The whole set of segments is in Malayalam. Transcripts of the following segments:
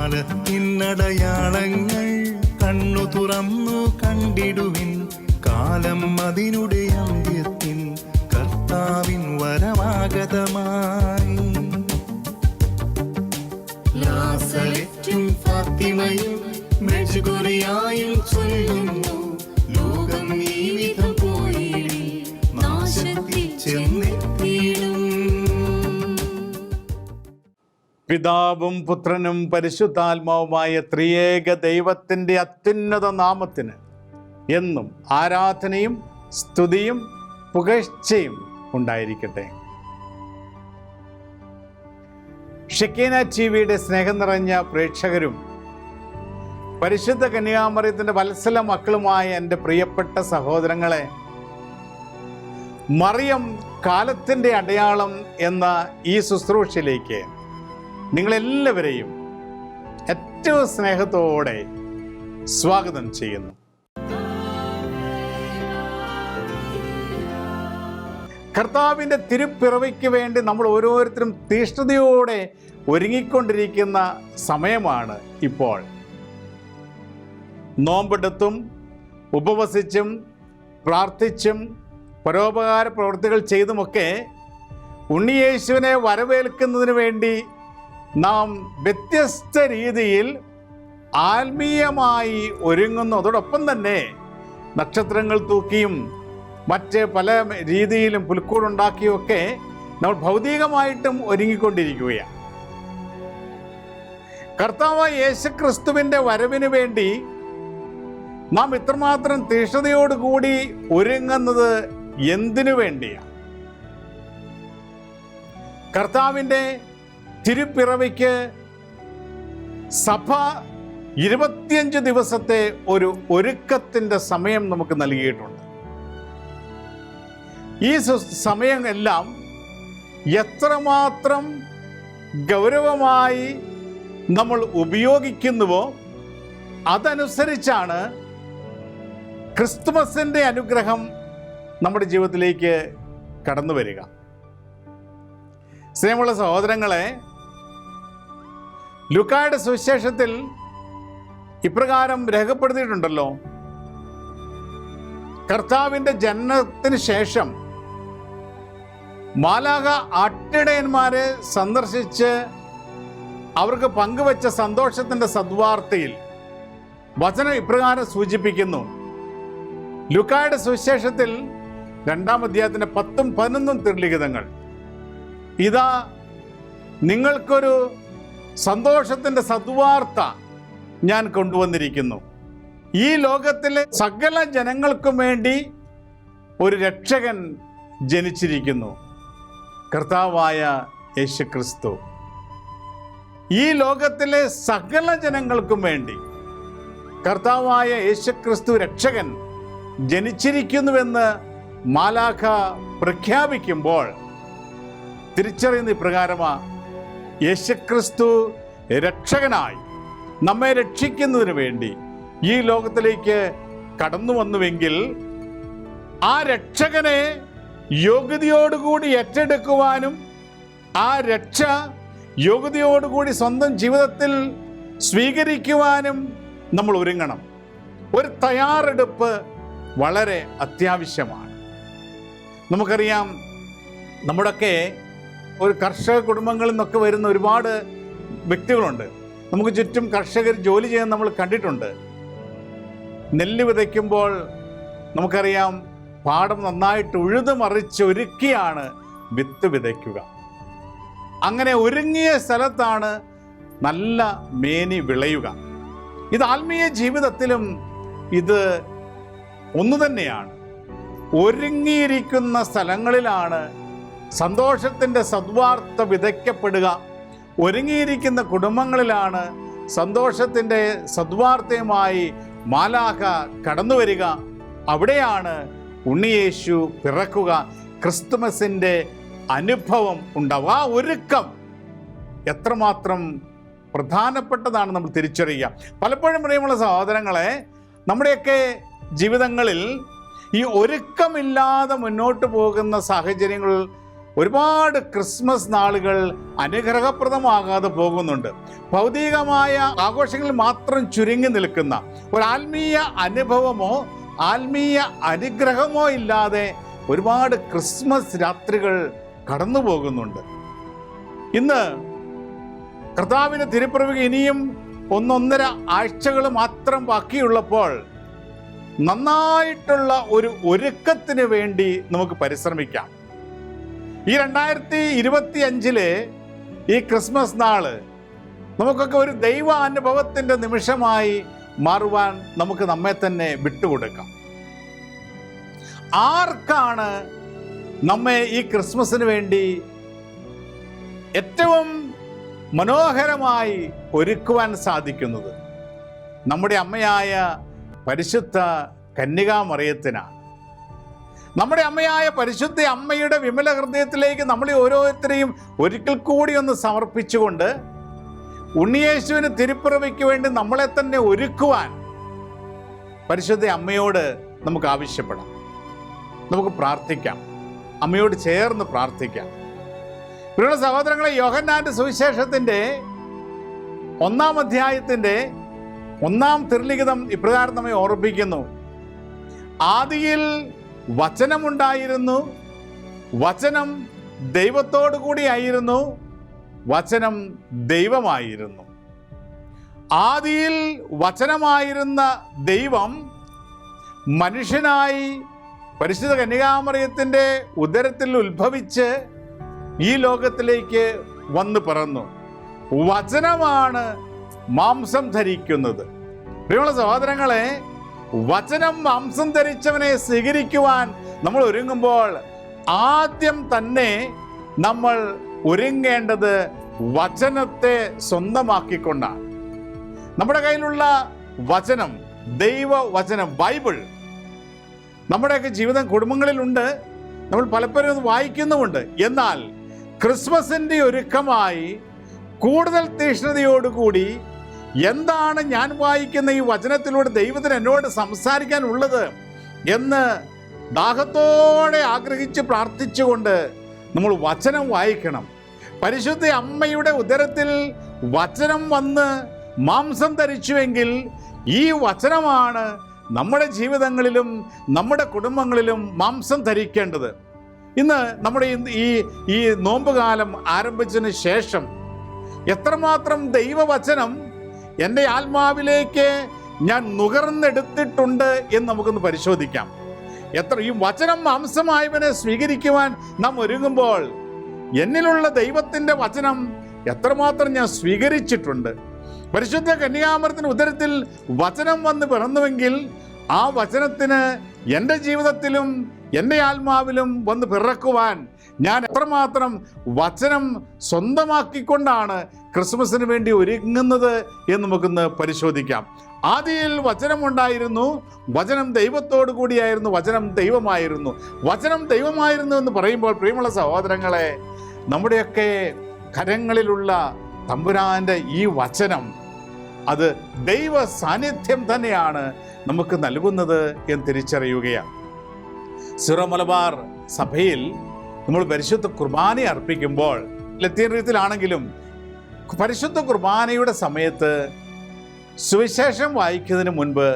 കാലത്തിനടയാളങ്ങൾ കണ്ണു തുറന്നു കണ്ടിടുവിൻ. കാലം അതിനുടെ അന്ത്യത്തിൻ കർത്താവിൻ വരമാഗതമായി. നാസറെത്തും ഫാത്തിമയും മെഴുകുറിയായും ചൊല്ലുന്നു, ലോകം ഈ വിധം പോയി നാശത്തിൽ ചെന്നെത്തിയിടും. പിതാവും പുത്രനും പരിശുദ്ധാത്മാവുമായ ത്രിയേക ദൈവത്തിൻ്റെ അത്യുന്നത നാമത്തിന് എന്നും ആരാധനയും സ്തുതിയും പുകഴ്ചയും ഉണ്ടായിരിക്കട്ടെ. ഷെക്കീന ടിവിയുടെ സ്നേഹം നിറഞ്ഞ പ്രേക്ഷകരും പരിശുദ്ധ കന്യാമറിയത്തിൻ്റെ വത്സല മക്കളുമായ എൻ്റെ പ്രിയപ്പെട്ട സഹോദരങ്ങളെ, മറിയം കാലത്തിൻ്റെ അടയാളം എന്ന ഈ ശുശ്രൂഷയിലേക്ക് നിങ്ങളെല്ലാവരെയും ഏറ്റവും സ്നേഹത്തോടെ സ്വാഗതം ചെയ്യുന്നു. കർത്താവിൻ്റെ തിരുപ്പിറവിക്ക് വേണ്ടി നമ്മൾ ഓരോരുത്തരും തീഷ്ണതയോടെ ഒരുങ്ങിക്കൊണ്ടിരിക്കുന്ന സമയമാണ് ഇപ്പോൾ. നോമ്പെടുത്തും ഉപവസിച്ചും പ്രാർത്ഥിച്ചും പരോപകാര പ്രവൃത്തികൾ ചെയ്തുമൊക്കെ ഉണ്ണിയേശുവിനെ വരവേൽക്കുന്നതിന് വേണ്ടി നാം വ്യത്യസ്ത രീതിയിൽ ആത്മീയമായി ഒരുങ്ങുന്നു. അതോടൊപ്പം തന്നെ നക്ഷത്രങ്ങൾ തൂക്കിയും മറ്റ് പല രീതിയിലും പുൽക്കൂടുണ്ടാക്കിയൊക്കെ നമ്മൾ ഭൗതികമായിട്ടും ഒരുങ്ങിക്കൊണ്ടിരിക്കുകയാണ്. കർത്താവായ യേശുക്രിസ്തുവിൻ്റെ വരവിന് വേണ്ടി നാം ഇത്രമാത്രം തീഷ്ണതയോടുകൂടി ഒരുങ്ങുന്നത് എന്തിനു വേണ്ടിയാണ്? കർത്താവിൻ്റെ തിരുപ്പിറവിക്ക് സഭ 25 ദിവസത്തെ ഒരു ഒരുക്കത്തിൻ്റെ സമയം നമുക്ക് നൽകിയിട്ടുണ്ട്. ഈ സമയം എല്ലാം എത്രമാത്രം ഗൗരവമായി നമ്മൾ ഉപയോഗിക്കുന്നുവോ അതനുസരിച്ചാണ് ക്രിസ്തുമസിൻ്റെ അനുഗ്രഹം നമ്മുടെ ജീവിതത്തിലേക്ക് കടന്നു വരിക. സ്നേഹമുള്ള സഹോദരങ്ങളെ, ലൂക്കായുടെ സുവിശേഷത്തിൽ ഇപ്രകാരം രേഖപ്പെടുത്തിയിട്ടുണ്ടല്ലോ, കർത്താവിൻ്റെ ജനനത്തിന് ശേഷം മാലാഖ ആട്ടിടയന്മാരെ സന്ദർശിച്ച് അവർക്ക് പങ്കുവച്ച സന്തോഷത്തിൻ്റെ സദ്വാർത്തയിൽ വചനം ഇപ്രകാരം സൂചിപ്പിക്കുന്നു. ലൂക്കായുടെ സുവിശേഷത്തിൽ 2-ാം അധ്യായത്തിൻ്റെ 10ഉം 11ഉം തിരുലിഖിതങ്ങൾ, ഇതാ നിങ്ങൾക്കൊരു സന്തോഷത്തിൻ്റെ സദ്വാർത്ത ഞാൻ കൊണ്ടുവന്നിരിക്കുന്നു. ഈ ലോകത്തിലെ സകല ജനങ്ങൾക്കും വേണ്ടി ഒരു രക്ഷകൻ ജനിച്ചിരിക്കുന്നു, കർത്താവായ യേശുക്രിസ്തു. ഈ ലോകത്തിലെ സകല ജനങ്ങൾക്കും വേണ്ടി കർത്താവായ യേശുക്രിസ്തു രക്ഷകൻ ജനിച്ചിരിക്കുന്നുവെന്ന് മാലാഖ പ്രഖ്യാപിക്കുമ്പോൾ തിരിച്ചറിയുന്ന ഇപ്രകാരമാണ്: യേശുക്രിസ്തു രക്ഷകനായി നമ്മെ രക്ഷിക്കുന്നതിന് വേണ്ടി ഈ ലോകത്തിലേക്ക് കടന്നു വന്നുവെങ്കിൽ ആ രക്ഷകനെ യോഗ്യതയോടുകൂടി ഏറ്റെടുക്കുവാനും ആ രക്ഷ യോഗ്യതയോടുകൂടി സ്വന്തം ജീവിതത്തിൽ സ്വീകരിക്കുവാനും നമ്മൾ ഒരുങ്ങണം. ഒരു തയ്യാറെടുപ്പ് വളരെ അത്യാവശ്യമാണ്. നമുക്കറിയാം, നമ്മുടെയൊക്കെ ഒരു കർഷക കുടുംബങ്ങളിൽ നിന്നൊക്കെ വരുന്ന ഒരുപാട് വ്യക്തികളുണ്ട്. നമുക്ക് ചുറ്റും കർഷകർ ജോലി ചെയ്യാൻ നമ്മൾ കണ്ടിട്ടുണ്ട്. നെല്ല് വിതയ്ക്കുമ്പോൾ നമുക്കറിയാം, പാടം നന്നായിട്ട് ഉഴുതു മറിച്ചൊരുക്കിയാണ് വിത്ത് വിതയ്ക്കുക. അങ്ങനെ ഒരുങ്ങിയ സ്ഥലത്താണ് നല്ല മേനി വിളയുക. ഇത് ആത്മീയ ജീവിതത്തിലും ഇത് ഒന്നു തന്നെയാണ്. ഒരുങ്ങിയിരിക്കുന്ന സ്ഥലങ്ങളിലാണ് സന്തോഷത്തിൻ്റെ സദ്വാർത്ത വിതയ്ക്കപ്പെടുക. ഒരുങ്ങിയിരിക്കുന്ന കുടുംബങ്ങളിലാണ് സന്തോഷത്തിൻ്റെ സദ്വാർത്തയുമായി മാലാഖ കടന്നു വരിക. അവിടെയാണ് ഉണ്ണിയേശു പിറക്കുക, ക്രിസ്തുമസിൻ്റെ അനുഭവം ഉണ്ടാവുക. ആ ഒരുക്കം എത്രമാത്രം പ്രധാനപ്പെട്ടതാണ് നമ്മൾ തിരിച്ചറിയുക. പലപ്പോഴും പ്രിയമുള്ള സഹോദരങ്ങളെ, നമ്മുടെയൊക്കെ ജീവിതങ്ങളിൽ ഈ ഒരുക്കമില്ലാതെ മുന്നോട്ട് പോകുന്ന സാഹചര്യങ്ങൾ ഒരുപാട് ക്രിസ്മസ് നാളുകൾ അനുഗ്രഹപ്രദമാകാതെ പോകുന്നുണ്ട്. ഭൗതികമായ ആഘോഷങ്ങളിൽ മാത്രം ചുരുങ്ങി നിൽക്കുന്ന ഒരു ആത്മീയ അനുഭവമോ ആത്മീയ അനുഗ്രഹമോ ഇല്ലാതെ ഒരുപാട് ക്രിസ്മസ് രാത്രികൾ കടന്നു പോകുന്നുണ്ട്. ഇന്ന് കർത്താവിൻ്റെ തിരുപ്പിറവിക്ക് ഇനിയും 1-1.5 ആഴ്ചകൾ മാത്രം ബാക്കിയുള്ളപ്പോൾ നന്നായിട്ടുള്ള ഒരു ഒരുക്കത്തിന് വേണ്ടി നമുക്ക് പരിശ്രമിക്കാം. ഈ 2025 ഈ ക്രിസ്മസ് നാള് നമുക്കൊക്കെ ഒരു ദൈവ അനുഭവത്തിൻ്റെ നിമിഷമായി മാറുവാൻ നമുക്ക് നമ്മെ തന്നെ വിട്ടുകൊടുക്കാം. ആർക്കാണ് നമ്മെ ഈ ക്രിസ്മസിന് വേണ്ടി ഏറ്റവും മനോഹരമായി ഒരുക്കുവാൻ സാധിക്കുന്നത്? നമ്മുടെ അമ്മയായ പരിശുദ്ധ കന്യകാമറിയത്തിനാണ്. നമ്മുടെ അമ്മയായ പരിശുദ്ധ അമ്മയുടെ വിമല ഹൃദയത്തിലേക്ക് നമ്മളെ ഓരോരുത്തരെയും ഒരിക്കൽ കൂടി ഒന്ന് സമർപ്പിച്ചുകൊണ്ട് ഉണ്ണിയേശുവിന് തിരുപ്പിറവിക്ക് വേണ്ടി നമ്മളെ തന്നെ ഒരുക്കുവാൻ പരിശുദ്ധ അമ്മയോട് നമുക്ക് ആവശ്യപ്പെടാം. നമുക്ക് പ്രാർത്ഥിക്കാം, അമ്മയോട് ചേർന്ന് പ്രാർത്ഥിക്കാം. പ്രിയമുള്ള സഹോദരങ്ങളെ, യോഹന്നാന്റെ സുവിശേഷത്തിൻ്റെ 1-ാം അധ്യായത്തിൻ്റെ 1-ാം തിരുലിഖിതം ഇപ്രകാരം നമ്മെ ഓർമ്മിപ്പിക്കുന്നു: ആദിയിൽ വചനമുണ്ടായിരുന്നു, വചനം ദൈവത്തോടു കൂടിയായിരുന്നു, വചനം ദൈവമായിരുന്നു. ആദിയിൽ വചനമായിരുന്ന ദൈവം മനുഷ്യനായി പരിശുദ്ധ കന്യകാമറിയത്തിൻ്റെ ഉദരത്തിൽ ഉത്ഭവിച്ച് ഈ ലോകത്തിലേക്ക് വന്നു പിറന്നു. വചനമാണ് മാംസം ധരിക്കുന്നത്. പ്രിയമുള്ള സഹോദരങ്ങളെ, വചനം മാംസം ധരിച്ചവനെ സ്വീകരിക്കുവാൻ നമ്മൾ ഒരുങ്ങുമ്പോൾ ആദ്യം തന്നെ നമ്മൾ ഒരുങ്ങേണ്ടത് വചനത്തെ സ്വന്തമാക്കിക്കൊണ്ടാണ്. നമ്മുടെ കയ്യിലുള്ള വചനം, ദൈവവചനം, ബൈബിൾ നമ്മുടെയൊക്കെ ജീവിതം കുടുംബങ്ങളിലുണ്ട്. നമ്മൾ പലപ്പോഴും അത് വായിക്കുന്നുമുണ്ട്. എന്നാൽ ക്രിസ്മസിൻ്റെ ഒരുക്കമായി കൂടുതൽ തീക്ഷ്ണതയോടുകൂടി എന്താണ് ഞാൻ വായിക്കുന്ന ഈ വചനത്തിലൂടെ ദൈവത്തിന് എന്നോട് സംസാരിക്കാനുള്ളത് എന്ന് ദാഹത്തോടെ ആഗ്രഹിച്ച് പ്രാർത്ഥിച്ചുകൊണ്ട് നമ്മൾ വചനം വായിക്കണം. പരിശുദ്ധ അമ്മയുടെ ഉദരത്തിൽ വചനം വന്ന് മാംസം ധരിച്ചുവെങ്കിൽ ഈ വചനമാണ് നമ്മുടെ ജീവിതങ്ങളിലും നമ്മുടെ കുടുംബങ്ങളിലും മാംസം ധരിക്കേണ്ടത്. ഇന്ന് നമ്മുടെ ഈ നോമ്പുകാലം ആരംഭിച്ചതിന് ശേഷം എത്രമാത്രം ദൈവവചനം എൻ്റെ ആത്മാവിലേക്ക് ഞാൻ നുകർന്നെടുത്തിട്ടുണ്ട് എന്ന് നമുക്കൊന്ന് പരിശോധിക്കാം. ഈ വചനം മാംസമായവനെ സ്വീകരിക്കുവാൻ നാം ഒരുങ്ങുമ്പോൾ എന്നിലുള്ള ദൈവത്തിൻ്റെ വചനം എത്രമാത്രം ഞാൻ സ്വീകരിച്ചിട്ടുണ്ട്. പരിശുദ്ധ കന്യകാമറിയത്തിൻ്റെ ഉദരത്തിൽ വചനം വന്ന് പിറന്നുവെങ്കിൽ ആ വചനത്തിന് എൻ്റെ ജീവിതത്തിലും എൻ്റെ ആത്മാവിലും വന്ന് പിറക്കുവാൻ ഞാൻ എത്രമാത്രം വചനം സ്വന്തമാക്കിക്കൊണ്ടാണ് ക്രിസ്മസിന് വേണ്ടി ഒരുങ്ങുന്നത് എന്ന് നമുക്കൊന്ന് പരിശോധിക്കാം. ആദിയിൽ വചനമുണ്ടായിരുന്നു, വചനം ദൈവത്തോടു കൂടിയായിരുന്നു, വചനം ദൈവമായിരുന്നു. വചനം ദൈവമായിരുന്നു എന്ന് പറയുമ്പോൾ പ്രിയമുള്ള സഹോദരങ്ങളെ, നമ്മുടെയൊക്കെ കരങ്ങളിലുള്ള തമ്പുരാൻ്റെ ഈ വചനം അത് ദൈവ സാന്നിധ്യം തന്നെയാണ് നമുക്ക് നൽകുന്നത് എന്ന് തിരിച്ചറിയുകയാണ്. സിറോ മലബാർ സഭയിൽ നമ്മൾ പരിശുദ്ധ കുർബാന അർപ്പിക്കുമ്പോൾ ലത്തീൻ രീതിയിലാണെങ്കിലും പരിശുദ്ധ കുർബാനയുടെ സമയത്ത് സുവിശേഷം വായിക്കുന്നതിന് മുൻപ്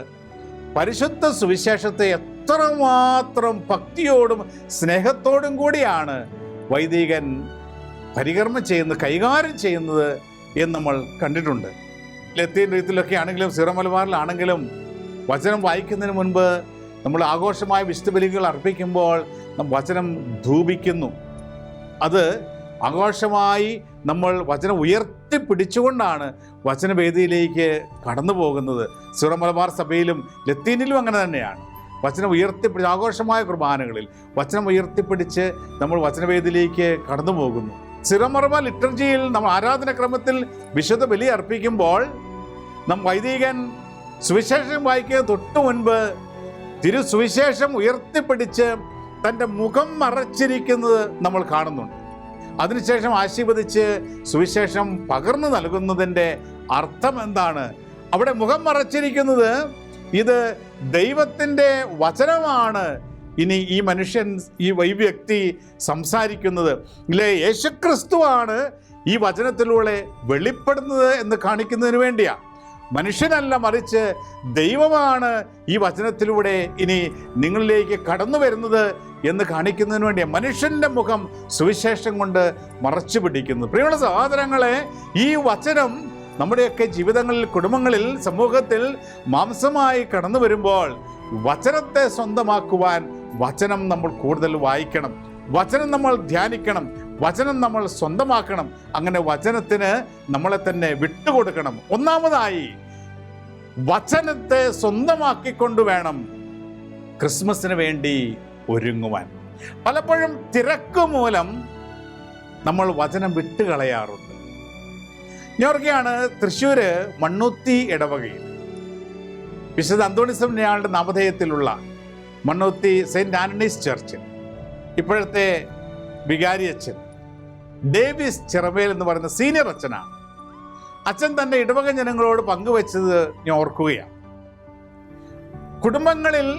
പരിശുദ്ധ സുവിശേഷത്തെ എത്രമാത്രം ഭക്തിയോടും സ്നേഹത്തോടും കൂടിയാണ് വൈദികൻ പരികർമ്മം ചെയ്യുന്നത്, കൈകാര്യം ചെയ്യുന്നത് എന്ന് നമ്മൾ കണ്ടിട്ടുണ്ട്. ലത്തീൻ രീതിയിലൊക്കെ ആണെങ്കിലും സിറോ മലബാറിലാണെങ്കിലും വചനം വായിക്കുന്നതിന് മുൻപ് നമ്മൾ ആഘോഷമായ വിശുദ്ധ ബലികൾ അർപ്പിക്കുമ്പോൾ വചനം ധൂപിക്കുന്നു. അത് ആഘോഷമായി നമ്മൾ വചനം ഉയർത്തിപ്പിടിച്ചുകൊണ്ടാണ് വചനവേദിയിലേക്ക് കടന്നു പോകുന്നത്. സിറോ മലബാർ സഭയിലും ലത്തീനിലും അങ്ങനെ തന്നെയാണ്. വചനം ഉയർത്തിപ്പിടിച്ച് ആഘോഷമായ കുർബാനകളിൽ വചനം ഉയർത്തിപ്പിടിച്ച് നമ്മൾ വചനവേദിയിലേക്ക് കടന്നു പോകുന്നു. സിറോ മലബാർ ലിറ്റർജിയിൽ നമ്മൾ ആരാധനക്രമത്തിൽ വിശുദ്ധ ബലി അർപ്പിക്കുമ്പോൾ വൈദികൻ സുവിശേഷം വായിക്കുക തൊട്ടു മുൻപ് തിരുസുവിശേഷം ഉയർത്തിപ്പിടിച്ച് തൻ്റെ മുഖം മറച്ചിരിക്കുന്നത് നമ്മൾ കാണുന്നുണ്ട്. അതിനുശേഷം ആശീർവദിച്ച് സുവിശേഷം പകർന്നു നൽകുന്നതിൻ്റെ അർത്ഥം എന്താണ്? അവിടെ മുഖം മറച്ചിരിക്കുന്നത് ഇത് ദൈവത്തിൻ്റെ വചനമാണ് ഇനി ഈ മനുഷ്യൻ, ഈ വ്യക്തി സംസാരിക്കുന്നത് ഇല്ലേ, യേശുക്രിസ്തുവാണ് ഈ വചനത്തിലൂടെ വെളിപ്പെടുന്നത് എന്ന് കാണിക്കുന്നതിന് വേണ്ടിയാണ്. മനുഷ്യനല്ല, മറിച്ച് ദൈവമാണ് ഈ വചനത്തിലൂടെ ഇനി നിങ്ങളിലേക്ക് കടന്നു വരുന്നത് എന്ന് കാണിക്കുന്നതിന് വേണ്ടിയാണ് മനുഷ്യൻ്റെ മുഖം സുവിശേഷം കൊണ്ട് മറച്ചു പിടിക്കുന്നത്. പ്രിയമുള്ള സഹോദരങ്ങളെ, ഈ വചനം നമ്മുടെയൊക്കെ ജീവിതങ്ങളിൽ, കുടുംബങ്ങളിൽ, സമൂഹത്തിൽ മാംസമായി കടന്നു വരുമ്പോൾ വചനത്തെ സ്വന്തമാക്കുവാൻ വചനം നമ്മൾ കൂടുതൽ വായിക്കണം, വചനം നമ്മൾ ധ്യാനിക്കണം, വചനം നമ്മൾ സ്വന്തമാക്കണം. അങ്ങനെ വചനത്തിന് നമ്മളെ തന്നെ വിട്ടുകൊടുക്കണം. ഒന്നാമതായി വചനത്തെ സ്വന്തമാക്കിക്കൊണ്ട് വേണം ക്രിസ്മസിന് വേണ്ടി ഒരുങ്ങുവാൻ. പലപ്പോഴും തിരക്ക് മൂലം നമ്മൾ വചനം വിട്ടുകളയാറുണ്ട്. ഞാൻ ഓർക്കുകയാണ്, തൃശ്ശൂര് മണ്ണുത്തി ഇടവകയിൽ വിശുദ്ധ അന്തോണിസംയാളുടെ നാമധേയത്തിലുള്ള മണ്ണുത്തി സെയിൻറ്റ് ആന്റണീസ് ചർച്ച് ഇപ്പോഴത്തെ വികാരി അച്ഛൻ ഡേവിസ് ചിറമേൽ എന്ന് പറയുന്ന സീനിയർ അച്ഛനാണ്. അച്ഛൻ തൻ്റെ ഇടവക ജനങ്ങളോട് പങ്കുവെച്ചത് ഞാൻ ഓർക്കുകയാണ്. കുടുംബങ്ങളിൽ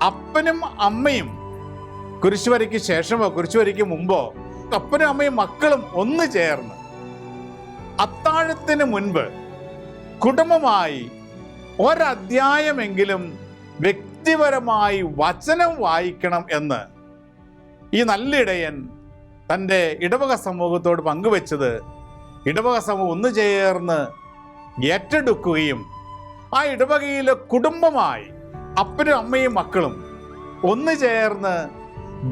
അപ്പനും അമ്മയും കുരിശുവരയ്ക്ക് ശേഷമോ കുരിശുവരയ്ക്ക് മുമ്പോ അപ്പനും അമ്മയും മക്കളും ഒന്ന് ചേർന്ന് അത്താഴത്തിന് മുൻപ് കുടുംബമായി ഒരധ്യായമെങ്കിലും വ്യക്തിപരമായി വചനം വായിക്കണം എന്ന് ഈ നല്ല ഇടയൻ തൻ്റെ ഇടവക സമൂഹത്തോട് പങ്കുവെച്ചത് ഇടവക സമൂഹം ഒന്നു ചേർന്ന് ഏറ്റെടുക്കുകയും ആ ഇടവകയിലെ കുടുംബമായി അപ്പനും അമ്മയും മക്കളും ഒന്നു ചേർന്ന്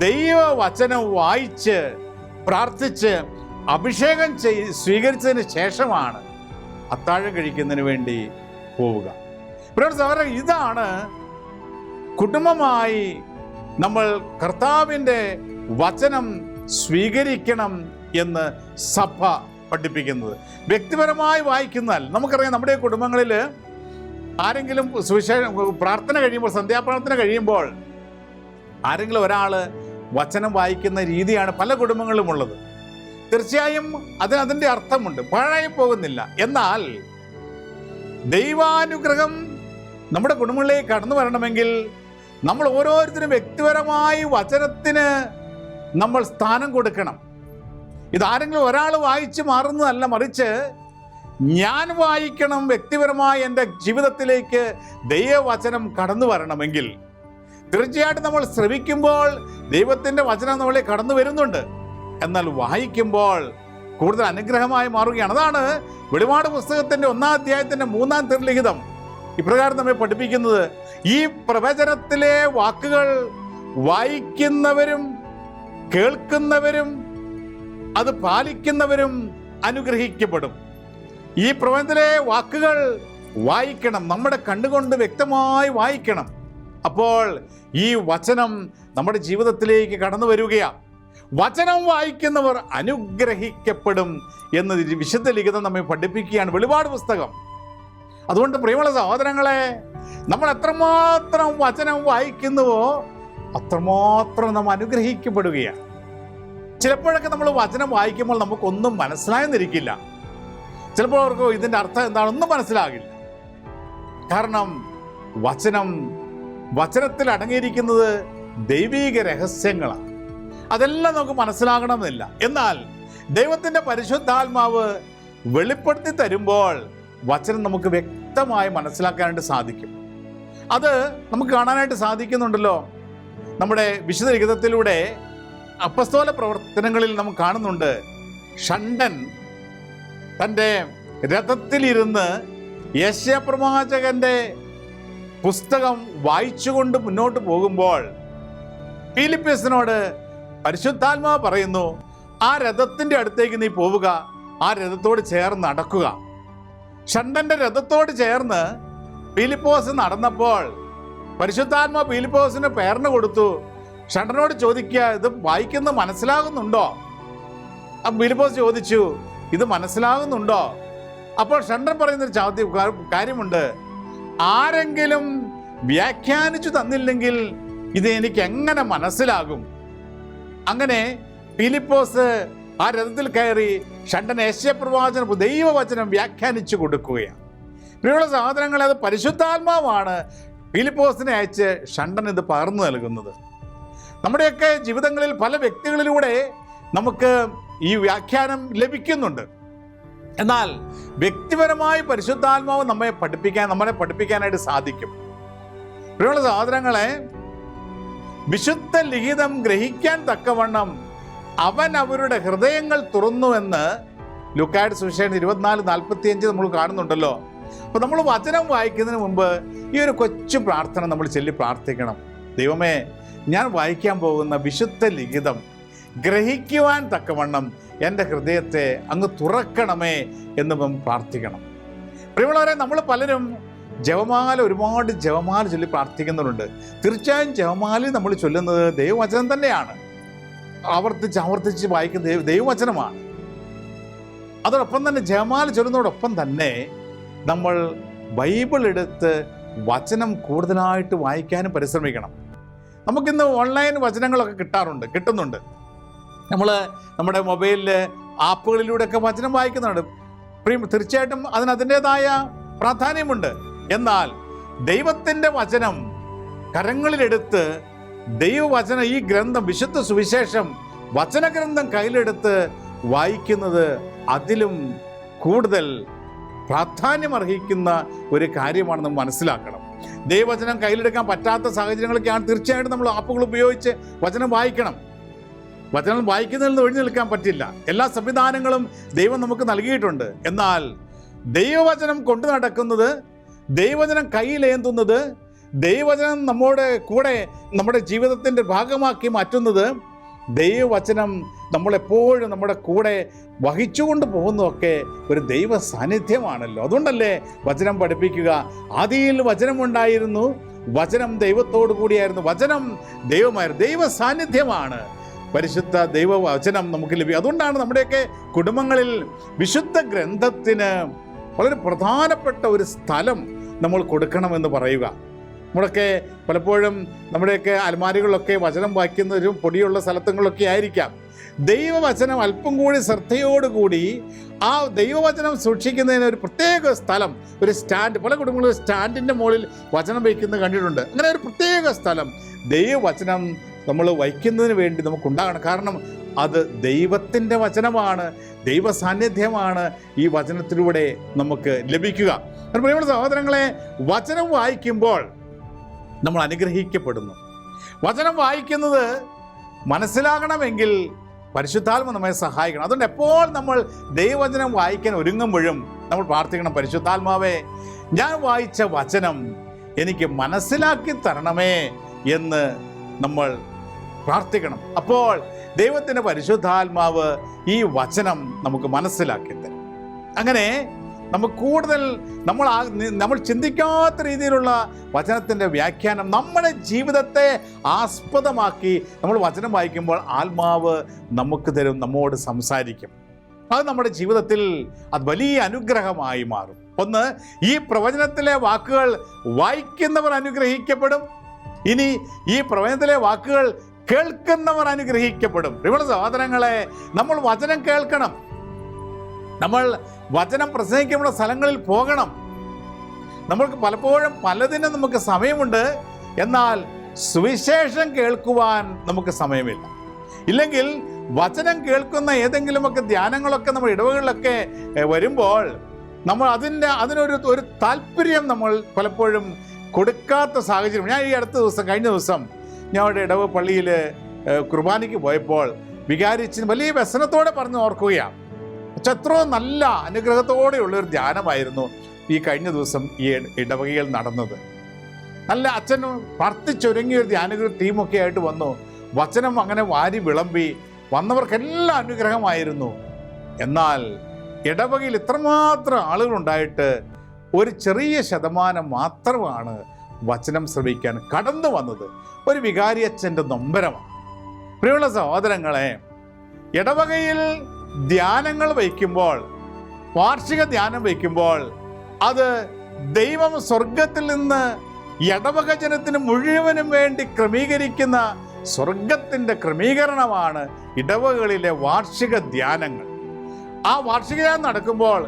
ദൈവവചനം വായിച്ച് പ്രാർത്ഥിച്ച് അഭിഷേകം സ്വീകരിച്ചതിന് ശേഷമാണ് അത്താഴം കഴിക്കുന്നതിന് വേണ്ടി പോവുക. സഹോദരൻ, ഇതാണ് കുടുംബമായി നമ്മൾ കർത്താവിൻ്റെ വചനം സ്വീകരിക്കണം എന്ന് സഭ പഠിപ്പിക്കുന്നത്. വ്യക്തിപരമായി വായിക്കുന്നാൽ നമുക്കറിയാം, നമ്മുടെ കുടുംബങ്ങളിൽ ആരെങ്കിലും പ്രാർത്ഥന കഴിയുമ്പോൾ, സന്ധ്യാപ്രാർത്ഥന കഴിയുമ്പോൾ ആരെങ്കിലും ഒരാൾ വചനം വായിക്കുന്ന രീതിയാണ് പല കുടുംബങ്ങളിലും ഉള്ളത്. തീർച്ചയായും അതിൻ്റെ അർത്ഥമുണ്ട്, പാഴായി പോകുന്നില്ല. എന്നാൽ ദൈവാനുഗ്രഹം നമ്മുടെ കുടുംബങ്ങളിലേക്ക് കടന്നു വരണമെങ്കിൽ നമ്മൾ ഓരോരുത്തരും വ്യക്തിപരമായി വചനത്തിന് നമ്മൾ സ്ഥാനം കൊടുക്കണം. ഇതാരെങ്കിലും ഒരാൾ വായിച്ച് മാറുന്നതല്ല, മറിച്ച് ഞാൻ വായിക്കണം. വ്യക്തിപരമായി എൻ്റെ ജീവിതത്തിലേക്ക് ദൈവവചനം കടന്നു വരണമെങ്കിൽ തീർച്ചയായിട്ടും നമ്മൾ ശ്രവിക്കുമ്പോൾ ദൈവത്തിൻ്റെ വചനം നമ്മളെ കടന്നു വരുന്നുണ്ട്. എന്നാൽ വായിക്കുമ്പോൾ കൂടുതൽ അനുഗ്രഹമായി മാറുകയാണ്. അതാണ് വെളിപാട് പുസ്തകത്തിൻ്റെ 1-ാം അധ്യായത്തിൻ്റെ 3-ാം തിരുലിഖിതം ഇപ്രകാരം നമ്മെ പഠിപ്പിക്കുന്നത്: ഈ പ്രവചനത്തിലെ വാക്കുകൾ വായിക്കുന്നവരും കേൾക്കുന്നവരും അത് പാലിക്കുന്നവരും അനുഗ്രഹിക്കപ്പെടും. ഈ പ്രവചനത്തിലെ വാക്കുകൾ വായിക്കണം, നമ്മുടെ കണ്ണുകൊണ്ട് വ്യക്തമായി വായിക്കണം. അപ്പോൾ ഈ വചനം നമ്മുടെ ജീവിതത്തിലേക്ക് കടന്നു വരികയാണ്. വചനം വായിക്കുന്നവർ അനുഗ്രഹിക്കപ്പെടും എന്ന് വിശുദ്ധ ലിഖിതം നമ്മെ പഠിപ്പിക്കുകയാണ്, വെളിപാട് പുസ്തകം. അതുകൊണ്ട് പ്രിയമുള്ള സഹോദരങ്ങളെ, നമ്മൾ എത്രമാത്രം വചനം വായിക്കുന്നുവോ അത്രമാത്രം നാം അനുഗ്രഹിക്കപ്പെടുകയാണ്. ചിലപ്പോഴൊക്കെ നമ്മൾ വചനം വായിക്കുമ്പോൾ നമുക്കൊന്നും മനസ്സിലായെന്നിരിക്കില്ല. ചിലപ്പോൾ അവർക്ക് ഇതിൻ്റെ അർത്ഥം എന്താണെന്നും മനസ്സിലാകില്ല. കാരണം വചനത്തിൽ അടങ്ങിയിരിക്കുന്നത് ദൈവീക രഹസ്യങ്ങളാണ്. അതെല്ലാം നമുക്ക് മനസ്സിലാകണമെന്നില്ല. എന്നാൽ ദൈവത്തിൻ്റെ പരിശുദ്ധാത്മാവ് വെളിപ്പെടുത്തി തരുമ്പോൾ വചനം നമുക്ക് വ്യക്തമായി മനസ്സിലാക്കാനായിട്ട് സാധിക്കും. അത് നമുക്ക് കാണാനായിട്ട് സാധിക്കുന്നുണ്ടല്ലോ. നമ്മുടെ വിശുദ്ധ ലിഖിതത്തിലൂടെ അപ്പസ്തോല പ്രവർത്തനങ്ങളിൽ നമുക്ക് കാണുന്നുണ്ട്. ഷണ്ഡൻ തൻ്റെ രഥത്തിലിരുന്ന് യെശയ്യാപ്രവാചകന്റെ പുസ്തകം വായിച്ചുകൊണ്ട് മുന്നോട്ട് പോകുമ്പോൾ ഫിലിപ്പിയസിനോട് പരിശുദ്ധാത്മാവ് പറയുന്നു, ആ രഥത്തിൻ്റെ അടുത്തേക്ക് നീ പോവുക, ആ രഥത്തോട് ചേർന്ന് നടക്കുക. ഷണ്ഡന്റെ രഥത്തോട് ചേർന്ന് ഫിലിപ്പോസ് നടന്നപ്പോൾ പരിശുദ്ധാത്മാവ് ഫിലിപ്പോസിന് പേർന്ന് കൊടുത്തു. ഷണ്ഡനോട് ചോദിക്കുക, ഇത് വായിക്കുന്നത് മനസ്സിലാകുന്നുണ്ടോ? അപ്പം ഫിലിപ്പോസ് ചോദിച്ചു, ഇത് മനസ്സിലാകുന്നുണ്ടോ? അപ്പോൾ ഷണ്ഡൻ പറയുന്നൊരു കാര്യമുണ്ട്, ആരെങ്കിലും വ്യാഖ്യാനിച്ചു തന്നില്ലെങ്കിൽ ഇത് എനിക്ക് എങ്ങനെ മനസ്സിലാകും? അങ്ങനെ ഫിലിപ്പോസ് ആ രഥത്തിൽ കയറി ഷണ്ഡൻ യെശയ്യാപ്രവാചകൻ ദൈവവചനം വ്യാഖ്യാനിച്ചു കൊടുക്കുകയാണ്. പ്രിയമുള്ള സഹോദരങ്ങളെ, അത് പരിശുദ്ധാത്മാവാണ് ഫിലിപ്പോസിനെ അയച്ച് ഷണ്ഡൻ ഇത് പകർന്നു നൽകുന്നത്. നമ്മുടെയൊക്കെ ജീവിതങ്ങളിൽ പല വ്യക്തികളിലൂടെ നമുക്ക് ഈ വ്യാഖ്യാനം ലഭിക്കുന്നുണ്ട്. എന്നാൽ വ്യക്തിപരമായി പരിശുദ്ധാത്മാവ് നമ്മളെ പഠിപ്പിക്കാനായിട്ട് സാധിക്കും. പ്രിയമുള്ള സഹോദരങ്ങളെ, വിശുദ്ധ ലിഖിതം ഗ്രഹിക്കാൻ തക്കവണ്ണം അവൻ അവരുടെ ഹൃദയങ്ങൾ തുറന്നുവെന്ന് ലൂക്കായുടെ സുവിശേഷം 24:45 നമ്മൾ കാണുന്നുണ്ടല്ലോ. അപ്പോൾ നമ്മൾ വചനം വായിക്കുന്നതിന് മുമ്പ് ഈ ഒരു കൊച്ചു പ്രാർത്ഥന നമ്മൾ ചൊല്ലി പ്രാർത്ഥിക്കണം. ദൈവമേ, ഞാൻ വായിക്കാൻ പോകുന്ന വിശുദ്ധ ലിഖിതം ഗ്രഹിക്കുവാൻ തക്കവണ്ണം എൻ്റെ ഹൃദയത്തെ അങ്ങ് തുറക്കണമേ എന്ന് പ്രാർത്ഥിക്കണം. പ്രിയമുള്ളവരെ, നമ്മൾ പലരും ഒരുപാട് ജപമാല ചൊല്ലി പ്രാർത്ഥിക്കുന്നവരുണ്ട്. തീർച്ചയായും ജപമാല നമ്മൾ ചൊല്ലുന്നത് ദൈവവചനം തന്നെയാണ്. ആവർത്തിച്ച് വായിക്കുന്ന ദൈവവചനമാണ്. അതോടൊപ്പം തന്നെ ജപമാല ചൊല്ലുന്നതോടൊപ്പം തന്നെ നമ്മൾ ബൈബിൾ എടുത്ത് വചനം കൂടുതലായിട്ട് വായിക്കാനും പരിശ്രമിക്കണം. നമുക്കിന്ന് ഓൺലൈൻ വചനങ്ങളൊക്കെ കിട്ടുന്നുണ്ട്. നമ്മൾ നമ്മുടെ മൊബൈലിൽ ആപ്പുകളിലൂടെയൊക്കെ വചനം വായിക്കുന്നുണ്ട്. തീർച്ചയായിട്ടും അതിൻ്റെതായ പ്രാധാന്യമുണ്ട്. എന്നാൽ ദൈവത്തിൻ്റെ വചനം കരങ്ങളിലെടുത്ത് ദൈവവചനം, ഈ ഗ്രന്ഥം, വിശുദ്ധ സുവിശേഷം വചനഗ്രന്ഥം കയ്യിലെടുത്ത് വായിക്കുന്നത് അതിലും കൂടുതൽ പ്രാധാന്യമർഹിക്കുന്ന ഒരു കാര്യമാണ് നമ്മൾ മനസ്സിലാക്കണം. ദൈവവചനം കയ്യിലെടുക്കാൻ പറ്റാത്ത സാഹചര്യങ്ങളൊക്കെയാണ് തീർച്ചയായിട്ടും നമ്മൾ ആപ്പുകൾ ഉപയോഗിച്ച് വചനം വായിക്കണം. വചനം വായിക്കുന്നതിൽ നിന്ന് ഒഴിഞ്ഞു നിൽക്കാൻ പറ്റില്ല. എല്ലാ സംവിധാനങ്ങളും ദൈവം നമുക്ക് നൽകിയിട്ടുണ്ട്. എന്നാൽ ദൈവവചനം കൊണ്ടു നടക്കുന്നത്, ദൈവവചനം കയ്യിലേന്തുന്നത്, ദൈവവചനം നമ്മുടെ കൂടെ നമ്മുടെ ജീവിതത്തിൻ്റെ ഭാഗമാക്കി മാറ്റുന്നത്, ദൈവവചനം നമ്മളെപ്പോഴും നമ്മുടെ കൂടെ വഹിച്ചുകൊണ്ട് പോകുന്നതൊക്കെ ഒരു ദൈവ സാന്നിധ്യമാണല്ലോ. അതുകൊണ്ടല്ലേ വചനം പഠിപ്പിക്കുക, ആദിയിൽ വചനമുണ്ടായിരുന്നു, വചനം ദൈവത്തോടു കൂടിയായിരുന്നു, വചനം ദൈവമായിരുന്നു. ദൈവ സാന്നിധ്യമാണ് പരിശുദ്ധ ദൈവവചനം നമുക്ക് ലഭിക്കും. അതുകൊണ്ടാണ് നമ്മുടെയൊക്കെ കുടുംബങ്ങളിൽ വിശുദ്ധ ഗ്രന്ഥത്തിന് വളരെ പ്രധാനപ്പെട്ട ഒരു സ്ഥലം നമ്മൾ കൊടുക്കണമെന്ന് പറയുക. നമ്മളൊക്കെ പലപ്പോഴും നമ്മുടെയൊക്കെ അലമാരികളിലൊക്കെ വചനം വായിക്കുന്നവരും പൊടിയുള്ള സ്ഥലത്തുകളൊക്കെ ആയിരിക്കാം. ദൈവവചനം അല്പം കൂടി ശ്രദ്ധയോടുകൂടി ആ ദൈവവചനം സൂക്ഷിക്കുന്നതിന് ഒരു പ്രത്യേക സ്ഥലം, ഒരു സ്റ്റാൻഡ്, പല കുടുംബങ്ങളും സ്റ്റാൻഡിൻ്റെ മുകളിൽ വചനം വയ്ക്കുന്നത് കണ്ടിട്ടുണ്ട്. അങ്ങനെ ഒരു പ്രത്യേക സ്ഥലം ദൈവവചനം നമ്മൾ വയ്ക്കുന്നതിന് വേണ്ടി നമുക്കുണ്ടാകണം. കാരണം അത് ദൈവത്തിൻ്റെ വചനമാണ്, ദൈവ സാന്നിധ്യമാണ് ഈ വചനത്തിലൂടെ നമുക്ക് ലഭിക്കുക. പ്രിയമുള്ള സഹോദരങ്ങളെ, വചനം വായിക്കുമ്പോൾ നമ്മൾ അനുഗ്രഹിക്കപ്പെടുന്നു. വചനം വായിക്കുന്നത് മനസ്സിലാകണമെങ്കിൽ പരിശുദ്ധാത്മ നമ്മെ സഹായിക്കണം. അതുകൊണ്ട് എപ്പോൾ നമ്മൾ ദൈവവചനം വായിക്കാൻ ഒരുങ്ങുമ്പോഴും നമ്മൾ പ്രാർത്ഥിക്കണം, പരിശുദ്ധാത്മാവേ, ഞാൻ വായിച്ച വചനം എനിക്ക് മനസ്സിലാക്കി തരണമേ എന്ന് നമ്മൾ പ്രാർത്ഥിക്കണം. അപ്പോൾ ദൈവത്തിൻ്റെ പരിശുദ്ധാത്മാവ് ഈ വചനം നമുക്ക് മനസ്സിലാക്കി തരും. അങ്ങനെ നമുക്ക് കൂടുതൽ നമ്മൾ ചിന്തിക്കാത്ത രീതിയിലുള്ള വചനത്തിൻ്റെ വ്യാഖ്യാനം നമ്മുടെ ജീവിതത്തെ ആസ്പദമാക്കി നമ്മൾ വചനം വായിക്കുമ്പോൾ ആത്മാവ് നമുക്ക് തരും, നമ്മോട് സംസാരിക്കും. അത് നമ്മുടെ ജീവിതത്തിൽ അത് വലിയ അനുഗ്രഹമായി മാറും. ഒന്ന്, ഈ പ്രവചനത്തിലെ വാക്കുകൾ വായിക്കുന്നവർ അനുഗ്രഹിക്കപ്പെടും. ഇനി ഈ പ്രവചനത്തിലെ വാക്കുകൾ കേൾക്കുന്നവർ അനുഗ്രഹിക്കപ്പെടും. പ്രിയമുള്ള സഹോദരങ്ങളെ, നമ്മൾ വചനം കേൾക്കണം. നമ്മൾ വചനം പ്രസംഗിക്കുന്ന സ്ഥലങ്ങളിൽ പോകണം. നമ്മൾക്ക് പലപ്പോഴും പലതിനും നമുക്ക് സമയമുണ്ട്, എന്നാൽ സുവിശേഷം കേൾക്കുവാൻ നമുക്ക് സമയമില്ല. ഇല്ലെങ്കിൽ വചനം കേൾക്കുന്ന ഏതെങ്കിലുമൊക്കെ ധ്യാനങ്ങളൊക്കെ നമ്മുടെ ഇടവകളിലൊക്കെ വരുമ്പോൾ നമ്മൾ അതിനൊരു താല്പര്യം നമ്മൾ പലപ്പോഴും കൊടുക്കാത്ത സാഹചര്യം. ഞാൻ കഴിഞ്ഞ ദിവസം ഞങ്ങളുടെ ഇടവ പള്ളിയിൽ കുർബാനയ്ക്ക് പോയപ്പോൾ വികാരിച്ചിന് വലിയ വ്യസനത്തോടെ പറഞ്ഞു ഓർക്കുകയാണ്. എത്രയോ നല്ല അനുഗ്രഹത്തോടെയുള്ളൊരു ധ്യാനമായിരുന്നു ഈ കഴിഞ്ഞ ദിവസം ഈ ഇടവകയിൽ നടന്നത്. നല്ല അച്ഛനും പ്രാർത്ഥിച്ചൊരുങ്ങിയൊരു ധ്യാന ടീമൊക്കെ ആയിട്ട് വന്നു. വചനം അങ്ങനെ വാരി വിളമ്പി വന്നവർക്കെല്ലാം അനുഗ്രഹമായിരുന്നു. എന്നാൽ ഇടവകയിൽ ഇത്രമാത്രം ആളുകളുണ്ടായിട്ട് ഒരു ചെറിയ ശതമാനം മാത്രമാണ് വചനം ശ്രവിക്കാൻ കടന്നു വന്നത്. ഒരു വികാരി അച്ഛൻ്റെ നൊമ്പരമാണ്. പ്രിയമുള്ള സഹോദരങ്ങളെ, ഇടവകയിൽ ധ്യാനങ്ങൾ വയ്ക്കുമ്പോൾ, വാർഷിക ധ്യാനം വയ്ക്കുമ്പോൾ, അത് ദൈവം സ്വർഗത്തിൽ നിന്ന് ഇടവക ജനത്തിന് മുഴുവനും വേണ്ടി ക്രമീകരിക്കുന്ന സ്വർഗത്തിൻ്റെ ക്രമീകരണമാണ് ഇടവകളിലെ വാർഷിക ധ്യാനങ്ങൾ. ആ വാർഷിക ധ്യാനം നടക്കുമ്പോൾ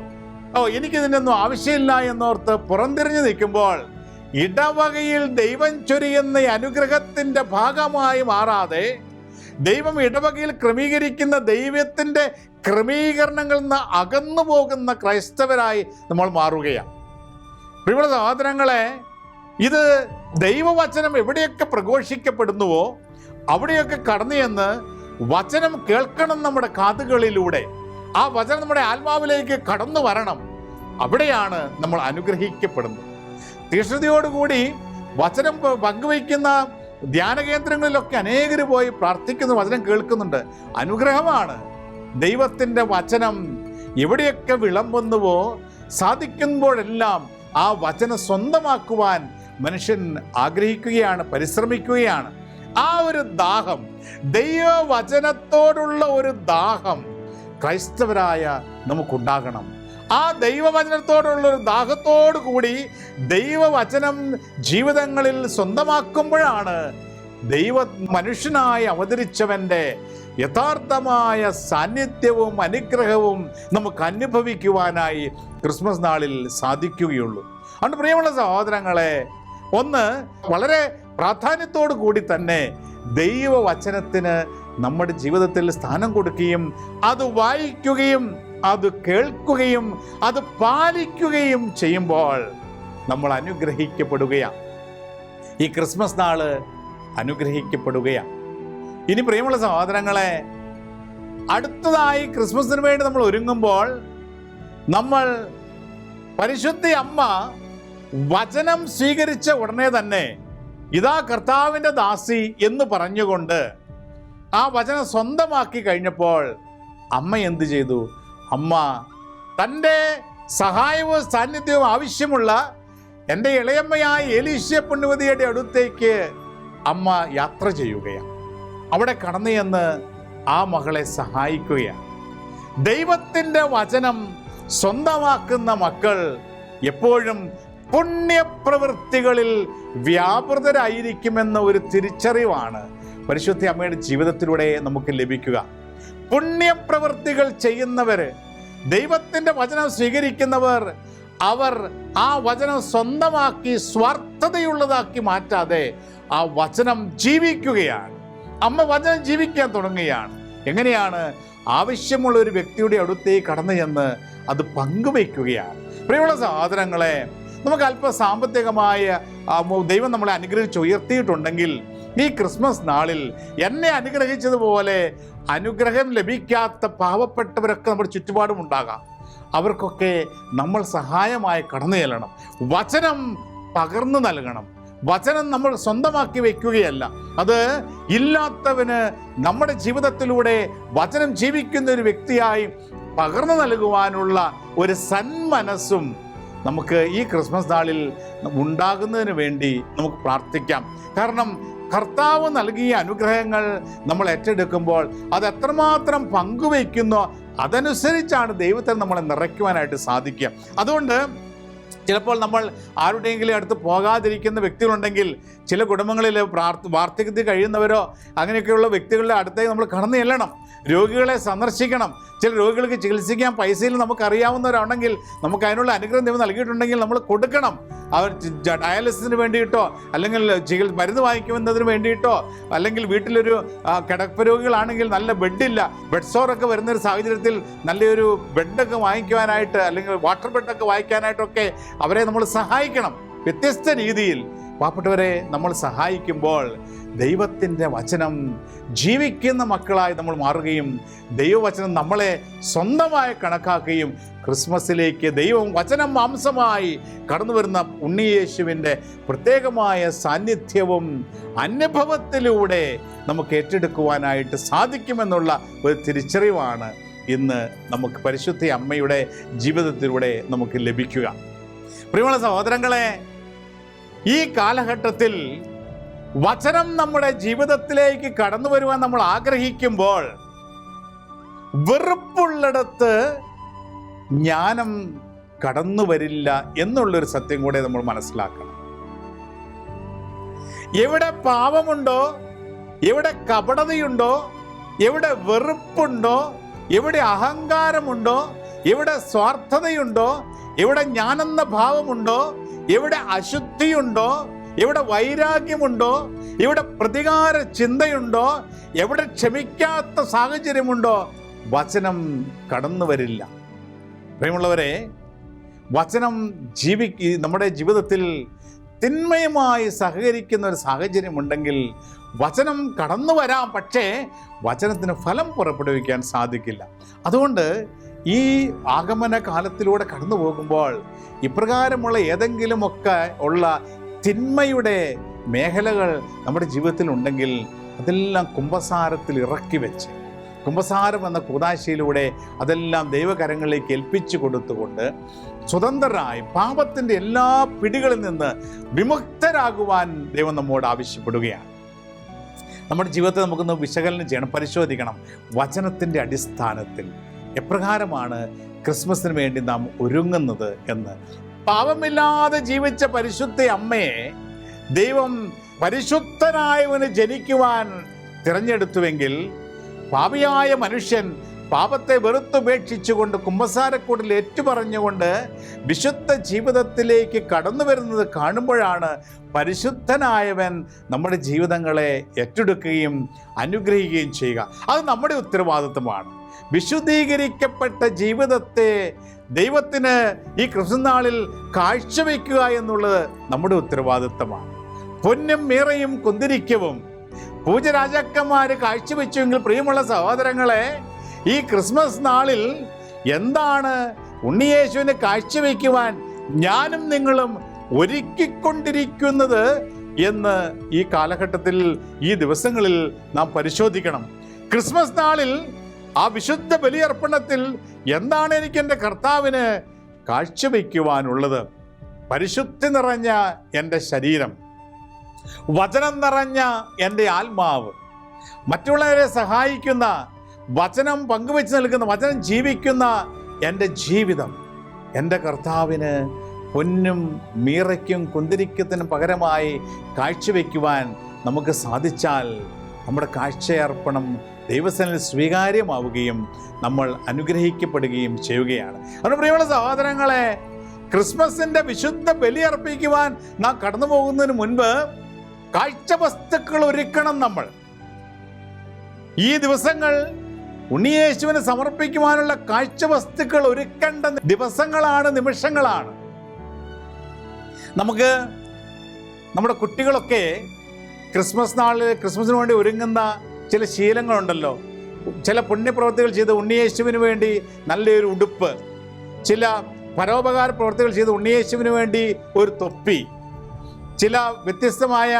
എനിക്കിതിനൊന്നും ആവശ്യമില്ല എന്നോർത്ത് പുറംതിരിഞ്ഞ് നിൽക്കുമ്പോൾ ഇടവകയിൽ ദൈവം ചൊരിയുന്ന അനുഗ്രഹത്തിൻ്റെ ഭാഗമായി മാറാതെ ദൈവം ഇടവകയിൽ ക്രമീകരിക്കുന്ന ദൈവത്തിൻ്റെ ക്രമീകരണങ്ങളിൽ നിന്ന് അകന്നു പോകുന്ന ക്രൈസ്തവരായി നമ്മൾ മാറുകയാണ്. പ്രിയമുള്ള സഹോദരങ്ങളെ, ഇത് ദൈവവചനം എവിടെയൊക്കെ പ്രഘോഷിക്കപ്പെടുന്നുവോ അവിടെയൊക്കെ കടന്നു ചെന്ന് വചനം കേൾക്കണം നമ്മുടെ കാതുകളിലൂടെ. ആ വചനം നമ്മുടെ ആത്മാവിലേക്ക് കടന്നു വരണം. അവിടെയാണ് നമ്മൾ അനുഗ്രഹിക്കപ്പെടുന്നത്. തീക്ഷ്ണതയോടുകൂടി വചനം പങ്കുവയ്ക്കുന്ന ധ്യാന കേന്ദ്രങ്ങളിലൊക്കെ അനേകർ പോയി പ്രാർത്ഥിക്കുന്നു, വചനം കേൾക്കുന്നുണ്ട്. അനുഗ്രഹമാണ്. ദൈവത്തിൻ്റെ വചനം എവിടെയൊക്കെ വിളമ്പുന്നുവോ സാധിക്കുമ്പോഴെല്ലാം ആ വചനം സ്വന്തമാക്കുവാൻ മനുഷ്യൻ ആഗ്രഹിക്കുകയാണ്, പരിശ്രമിക്കുകയാണ്. ആ ഒരു ദാഹം, ദൈവവചനത്തോടുള്ള ഒരു ദാഹം ക്രൈസ്തവരായ നമുക്കുണ്ടാകണം. ആ ദൈവവചനത്തോടുള്ളൊരു ദാഹത്തോടു കൂടി ദൈവവചനം ജീവിതങ്ങളിൽ സ്വന്തമാക്കുമ്പോഴാണ് മനുഷ്യനായി അവതരിച്ചവൻ്റെ യഥാർത്ഥമായ സാന്നിധ്യവും അനുഗ്രഹവും നമുക്ക് അനുഭവിക്കുവാനായി ക്രിസ്മസ് നാളിൽ സാധിക്കുകയുള്ളൂ. അതുകൊണ്ട് പ്രിയമുള്ള സഹോദരങ്ങളെ, ഒന്ന് വളരെ പ്രാധാന്യത്തോടു കൂടി തന്നെ ദൈവവചനത്തിന് നമ്മുടെ ജീവിതത്തിൽ സ്ഥാനം കൊടുക്കുകയും അത് വായിക്കുകയും അത് കേൾക്കുകയും അത് പാലിക്കുകയും ചെയ്യുമ്പോൾ നമ്മൾ അനുഗ്രഹിക്കപ്പെടുകയാണ്. ഈ ക്രിസ്മസ് നാള് അനുഗ്രഹിക്കപ്പെടുകയാണ്. ഇനി പ്രിയമുള്ള സഹോദരങ്ങളെ, അടുത്തതായി ക്രിസ്മസിന് വേണ്ടി നമ്മൾ ഒരുങ്ങുമ്പോൾ നമ്മൾ പരിശുദ്ധ അമ്മ വചനം സ്വീകരിച്ച ഉടനെ തന്നെ ഇതാ കർത്താവിൻ്റെ ദാസി എന്ന് പറഞ്ഞുകൊണ്ട് ആ വചനം സ്വന്തമാക്കി കഴിഞ്ഞപ്പോൾ അമ്മ എന്ത് ചെയ്തു? അമ്മ തൻ്റെ സഹായവും സാന്നിധ്യവും ആവശ്യമുള്ള എൻ്റെ ഇളയമ്മയായ എലീശ പുണ്യവതിയുടെ അടുത്തേക്ക് അമ്മ യാത്ര ചെയ്യുകയാണ്. അവിടെ കടന്നു ചെന്ന് ആ മകളെ സഹായിക്കുകയാണ്. ദൈവത്തിൻ്റെ വചനം സ്വന്തമാക്കുന്ന മക്കൾ എപ്പോഴും പുണ്യപ്രവൃത്തികളിൽ വ്യാപൃതരായിരിക്കുമെന്ന ഒരു തിരിച്ചറിവാണ് പരിശുദ്ധ അമ്മയുടെ ജീവിതത്തിലൂടെ നമുക്ക് ലഭിക്കുക. പുണ്യപ്രവൃത്തികൾ ചെയ്യുന്നവർ, ദൈവത്തിൻ്റെ വചനം സ്വീകരിക്കുന്നവർ, അവർ ആ വചനം സ്വന്തമാക്കി സ്വാർത്ഥതയുള്ളതാക്കി മാറ്റാതെ ആ വചനം ജീവിക്കുകയാണ്. അമ്മ വചനം ജീവിക്കാൻ തുടങ്ങുകയാണ്. എങ്ങനെയാണ്? ആവശ്യമുള്ള ഒരു വ്യക്തിയുടെ അടുത്തേക്ക് കടന്നു ചെന്ന് അത് പങ്കുവയ്ക്കുകയാണ്. പ്രിയമുള്ള സഹോദരങ്ങളെ, നമുക്ക് അല്പ സാമ്പത്തികമായ ദൈവം നമ്മളെ അനുഗ്രഹിച്ച് ഉയർത്തിയിട്ടുണ്ടെങ്കിൽ ഈ ക്രിസ്മസ് നാളിൽ എന്നെ അനുഗ്രഹിച്ചതുപോലെ അനുഗ്രഹം ലഭിക്കാത്ത പാവപ്പെട്ടവരൊക്കെ നമ്മുടെ ചുറ്റുപാടും ഉണ്ടാകാം. അവർക്കൊക്കെ നമ്മൾ സഹായമായി കടന്നു ചെല്ലണം. വചനം പകർന്നു നൽകണം. വചനം നമ്മൾ സ്വന്തമാക്കി വയ്ക്കുകയല്ല, അത് ഇല്ലാത്തവന് നമ്മുടെ ജീവിതത്തിലൂടെ വചനം ജീവിക്കുന്ന ഒരു വ്യക്തിയായി പകർന്നു നൽകുവാനുള്ള ഒരു സന്മനസ്സും നമുക്ക് ഈ ക്രിസ്മസ് നാളിൽ ഉണ്ടാകുന്നതിന് വേണ്ടി നമുക്ക് പ്രാർത്ഥിക്കാം. കാരണം കർത്താവ് നൽകിയ അനുഗ്രഹങ്ങൾ നമ്മൾ ഏറ്റെടുക്കുമ്പോൾ അത് എത്രമാത്രം പങ്കുവയ്ക്കുന്നോ അതനുസരിച്ചാണ് ദൈവത്തെ നമ്മളെ നിറയ്ക്കുവാനായിട്ട് സാധിക്കുക. അതുകൊണ്ട് ചിലപ്പോൾ നമ്മൾ ആരുടെയെങ്കിലും അടുത്ത് പോകാതിരിക്കുന്ന വ്യക്തികളുണ്ടെങ്കിൽ, ചില കുടുംബങ്ങളിൽ വാർദ്ധക്യത്തിൽ കഴിയുന്നവരോ അങ്ങനെയൊക്കെയുള്ള വ്യക്തികളുടെ അടുത്തേക്ക് നമ്മൾ കടന്നു ചെല്ലണം. രോഗികളെ സന്ദർശിക്കണം. ചില രോഗികൾക്ക് ചികിത്സിക്കാൻ പൈസയിൽ നമുക്കറിയാവുന്നവരാണെങ്കിൽ നമുക്ക് അതിനുള്ള അനുഗ്രഹം ദൈവം നൽകിയിട്ടുണ്ടെങ്കിൽ നമ്മൾ കൊടുക്കണം. അവർ ഡയാലിസിന് വേണ്ടിയിട്ടോ അല്ലെങ്കിൽ മരുന്ന് വാങ്ങിക്കുന്നതിന് വേണ്ടിയിട്ടോ അല്ലെങ്കിൽ വീട്ടിലൊരു കിടപ്പ് രോഗികളാണെങ്കിൽ നല്ല ബെഡില്ല, ബെഡ് സോറൊക്കെ വരുന്നൊരു സാഹചര്യത്തിൽ നല്ലൊരു ബെഡൊക്കെ വാങ്ങിക്കുവാനായിട്ട് അല്ലെങ്കിൽ വാട്ടർ ബെഡൊക്കെ വാങ്ങിക്കാനായിട്ടൊക്കെ അവരെ നമ്മൾ സഹായിക്കണം. വ്യത്യസ്ത രീതിയിൽ പാവപ്പെട്ടവരെ നമ്മൾ സഹായിക്കുമ്പോൾ ദൈവത്തിൻ്റെ വചനം ജീവിക്കുന്ന മക്കളായി നമ്മൾ മാറുകയും ദൈവവചനം നമ്മളെ സ്വന്തമായി കണക്കാക്കുകയും ക്രിസ്മസിലേക്ക് ദൈവം വചനം മാംസമായി കടന്നു വരുന്ന ഉണ്ണിയേശുവിൻ്റെ പ്രത്യേകമായ സാന്നിധ്യവും അനുഭവത്തിലൂടെ നമുക്ക് ഏറ്റെടുക്കുവാനായിട്ട് സാധിക്കുമെന്നുള്ള ഒരു തിരിച്ചറിവാണ് ഇന്ന് നമുക്ക് പരിശുദ്ധ അമ്മയുടെ ജീവിതത്തിലൂടെ നമുക്ക് ലഭിക്കുക. പ്രിയമുള്ള സഹോദരങ്ങളെ, ഈ കാലഘട്ടത്തിൽ വചനം നമ്മുടെ ജീവിതത്തിലേക്ക് കടന്നു വരുവാൻ നമ്മൾ ആഗ്രഹിക്കുമ്പോൾ വെറുപ്പുള്ളിടത്ത് ജ്ഞാനം കടന്നു വരില്ല എന്നുള്ളൊരു സത്യം കൂടെ നമ്മൾ മനസ്സിലാക്കണം. എവിടെ പാപമുണ്ടോ, എവിടെ കപടതയുണ്ടോ, എവിടെ വെറുപ്പുണ്ടോ, എവിടെ അഹങ്കാരമുണ്ടോ, എവിടെ സ്വാർത്ഥതയുണ്ടോ, എവിടെ ഞാനെന്ന ഭാവമുണ്ടോ, എവിടെ അശുദ്ധിയുണ്ടോ, എവിടെ വൈരാഗ്യമുണ്ടോ, എവിടെ പ്രതികാര ചിന്തയുണ്ടോ, എവിടെ ക്ഷമിക്കാത്ത സാഹചര്യമുണ്ടോ, വചനം കടന്നു വരില്ല. പ്രിയമുള്ളവരെ, വചനം നമ്മുടെ ജീവിതത്തിൽ തിന്മയുമായി സഹകരിക്കുന്ന ഒരു സാഹചര്യമുണ്ടെങ്കിൽ വചനം കടന്നു വരാം, പക്ഷേ വചനത്തിന് ഫലം പുറപ്പെടുവിക്കാൻ സാധിക്കില്ല. അതുകൊണ്ട് ഈ ആഗമന കാലത്തിലൂടെ കടന്നു പോകുമ്പോൾ ഇപ്രകാരമുള്ള ഏതെങ്കിലുമൊക്കെ ഉള്ള തിന്മയുടെ മേഖലകൾ നമ്മുടെ ജീവിതത്തിൽ ഉണ്ടെങ്കിൽ അതെല്ലാം കുമ്പസാരത്തിൽ ഇറക്കി വെച്ച്, കുമ്പസാരം എന്ന കൂദാശയിലൂടെ അതെല്ലാം ദൈവകരങ്ങളിലേക്ക് ഏൽപ്പിച്ചു കൊടുത്തുകൊണ്ട് സ്വതന്ത്രരായി പാപത്തിൻ്റെ എല്ലാ പിടികളിൽ നിന്ന് വിമുക്തരാകുവാൻ ദൈവം നമ്മോട് ആവശ്യപ്പെടുകയാണ്. നമ്മുടെ ജീവിതത്തെ നമുക്കൊന്ന് വിശകലനം ചെയ്യണം, പരിശോധിക്കണം. വചനത്തിൻ്റെ അടിസ്ഥാനത്തിൽ എപ്രകാരമാണ് ക്രിസ്മസിന് വേണ്ടി നാം ഒരുങ്ങുന്നത് എന്ന്. പാപമില്ലാതെ ജീവിച്ച പരിശുദ്ധ അമ്മയെ ദൈവം പരിശുദ്ധനായവന് ജനിക്കുവാൻ തിരഞ്ഞെടുത്തുവെങ്കിൽ പാപിയായ മനുഷ്യൻ പാപത്തെ വെറുത്തുപേക്ഷിച്ചുകൊണ്ട് കുമ്പസാരക്കൂടിൽ ഏറ്റുപറഞ്ഞുകൊണ്ട് വിശുദ്ധ ജീവിതത്തിലേക്ക് കടന്നു വരുന്നത് കാണുമ്പോഴാണ് പരിശുദ്ധനായവൻ നമ്മുടെ ജീവിതങ്ങളെ ഏറ്റെടുക്കുകയും അനുഗ്രഹിക്കുകയും ചെയ്യുക. അത് നമ്മുടെ ഉത്തരവാദിത്വമാണ്. വിശുദ്ധീകരിക്കപ്പെട്ട ജീവിതത്തെ ദൈവത്തിന് ഈ ക്രിസ്തുനാളിൽ കാഴ്ചവെക്കുക എന്നുള്ളത് നമ്മുടെ ഉത്തരവാദിത്വമാണ്. പൊന്നും മീറയും കുന്തിരിക്കവും പൂജരാജാക്കന്മാർ കാഴ്ചവെച്ചുവെങ്കിൽ പ്രിയമുള്ള സഹോദരങ്ങളെ, ഈ ക്രിസ്മസ് നാളിൽ എന്താണ് ഉണ്ണിയേശുവിനെ കാഴ്ചവെക്കുവാൻ ഞാനും നിങ്ങളും ഒരുക്കിക്കൊണ്ടിരിക്കുന്നത് എന്ന് ഈ കാലഘട്ടത്തിൽ, ഈ ദിവസങ്ങളിൽ നാം പരിശോധിക്കണം. ക്രിസ്മസ് നാളിൽ ആ വിശുദ്ധ ബലിയർപ്പണത്തിൽ എന്താണ് എനിക്ക് എൻ്റെ കർത്താവിന് കാഴ്ചവെക്കുവാനുള്ളത്? പരിശുദ്ധി നിറഞ്ഞ എൻ്റെ ശരീരം, വചനം നിറഞ്ഞ എൻ്റെ ആത്മാവ്, മറ്റുള്ളവരെ സഹായിക്കുന്ന, വചനം പങ്കുവെച്ച് നൽകുന്ന, വചനം ജീവിക്കുന്ന എൻ്റെ ജീവിതം എൻ്റെ കർത്താവിന് പൊന്നും മീറയ്ക്കും കുന്തിരിക്കത്തിനും പകരമായി കാഴ്ചവെക്കുവാൻ നമുക്ക് സാധിച്ചാൽ നമ്മുടെ കാഴ്ചയർപ്പണം ദൈവസന്നിധിയിൽ സ്വീകാര്യമാവുകയും നമ്മൾ അനുഗ്രഹിക്കപ്പെടുകയും ചെയ്യുകയാണ്. അതുകൊണ്ട് പ്രിയമുള്ള സഹോദരങ്ങളെ, ക്രിസ്മസിൻ്റെ വിശുദ്ധ ബലിയർപ്പിക്കുവാൻ നാം കടന്നു പോകുന്നതിന് മുൻപ് കാഴ്ച വസ്തുക്കൾ ഒരുക്കണം. നമ്മൾ ഈ ദിവസങ്ങൾ ഉണ്ണിയേശുവിന് സമർപ്പിക്കുവാനുള്ള കാഴ്ച വസ്തുക്കൾ ഒരുക്കേണ്ട ദിവസങ്ങളാണ്, നിമിഷങ്ങളാണ്. നമുക്ക് നമ്മുടെ കുട്ടികളൊക്കെ ക്രിസ്മസ് നാളിൽ ക്രിസ്മസിന് വേണ്ടി ഒരുങ്ങുന്ന ചില ശീലങ്ങളുണ്ടല്ലോ. ചില പുണ്യപ്രവൃത്തികൾ ചെയ്ത് ഉണ്ണിയേശുവിന് വേണ്ടി നല്ലൊരു ഉടുപ്പ്, ചില പരോപകാര പ്രവൃത്തികൾ ചെയ്ത് ഉണ്ണിയേശുവിന് വേണ്ടി ഒരു തൊപ്പി, ചില വ്യത്യസ്തമായ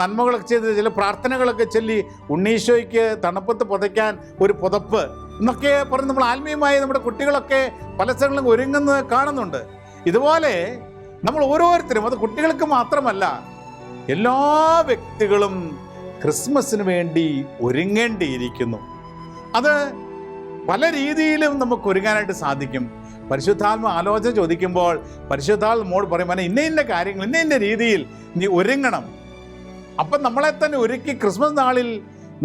നന്മകളൊക്കെ ചെയ്ത് ചില പ്രാർത്ഥനകളൊക്കെ ചൊല്ലി ഉണ്ണീശോയ്ക്ക് തണുപ്പത്ത് പുതയ്ക്കാൻ ഒരു പുതപ്പ് എന്നൊക്കെ പറഞ്ഞ് നമ്മൾ ആത്മീയമായി നമ്മുടെ കുട്ടികളൊക്കെ പല സ്ഥലങ്ങളിലും ഒരുങ്ങുന്നത് കാണുന്നുണ്ട്. ഇതുപോലെ നമ്മൾ ഓരോരുത്തരും, അത് കുട്ടികൾക്ക് മാത്രമല്ല, എല്ലാ വ്യക്തികളും ക്രിസ്മസിന് വേണ്ടി ഒരുങ്ങേണ്ടിയിരിക്കുന്നു. അത് പല രീതിയിലും നമുക്ക് ഒരുങ്ങാനായിട്ട് സാധിക്കും. പരിശുദ്ധാത്മ ആലോചന ചോദിക്കുമ്പോൾ പരിശുദ്ധാത്മ നമ്മോട് പറയും, ഇന്ന കാര്യങ്ങൾ ഇന്ന രീതിയിൽ നീ ഒരുങ്ങണം. അപ്പം നമ്മളെ തന്നെ ഒരുക്കി ക്രിസ്മസ് നാളിൽ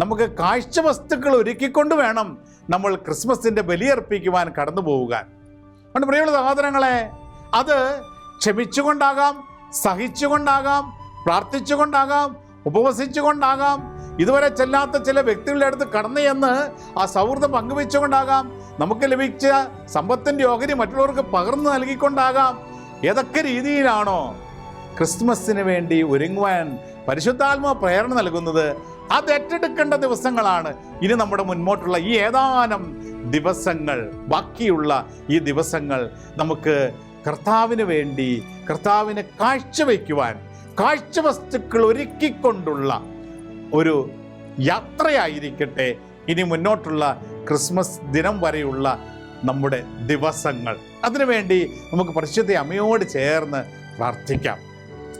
നമുക്ക് കാഴ്ച വസ്തുക്കൾ ഒരുക്കിക്കൊണ്ട് വേണം നമ്മൾ ക്രിസ്മസിൻ്റെ ബലിയർപ്പിക്കുവാൻ കടന്നു പോവുക. അതുകൊണ്ട് പ്രിയമുള്ള സഹോദരങ്ങളെ, അത് ക്ഷമിച്ചുകൊണ്ടാകാം, സഹിച്ചുകൊണ്ടാകാം, പ്രാർത്ഥിച്ചുകൊണ്ടാകാം, ഉപവസിച്ചുകൊണ്ടാകാം, ഇതുവരെ ചെല്ലാത്ത ചില വ്യക്തികളുടെ അടുത്ത് കടന്നു ചെന്ന് ആ സൗഹൃദം പങ്കുവെച്ചുകൊണ്ടാകാം, നമുക്ക് ലഭിച്ച സമ്പത്തിൻ്റെ ഓഹരി മറ്റുള്ളവർക്ക് പകർന്നു നൽകിക്കൊണ്ടാകാം. ഏതൊക്കെ രീതിയിലാണോ ക്രിസ്മസിന് വേണ്ടി ഒരുങ്ങുവാൻ പരിശുദ്ധാത്മാ പ്രേരണ നൽകുന്നത്, അത് ഏറ്റെടുക്കേണ്ട ദിവസങ്ങളാണ് ഇനി നമ്മുടെ മുൻപോട്ടുള്ള ഈ ഏതാനും ദിവസങ്ങൾ. ബാക്കിയുള്ള ഈ ദിവസങ്ങൾ നമുക്ക് കർത്താവിന് വേണ്ടി, കർത്താവിനെ കാഴ്ചവെക്കുവാൻ, കാഴ്ച വസ്തുക്കൾ ഒരുക്കിക്കൊണ്ടുള്ള ഒരു യാത്രയായിരിക്കട്ടെ ഇനി മുന്നോട്ടുള്ള ക്രിസ്മസ് ദിനം വരെയുള്ള നമ്മുടെ ദിവസങ്ങൾ. അതിനുവേണ്ടി നമുക്ക് പരിശുദ്ധ അമ്മയോട് ചേർന്ന് പ്രാർത്ഥിക്കാം.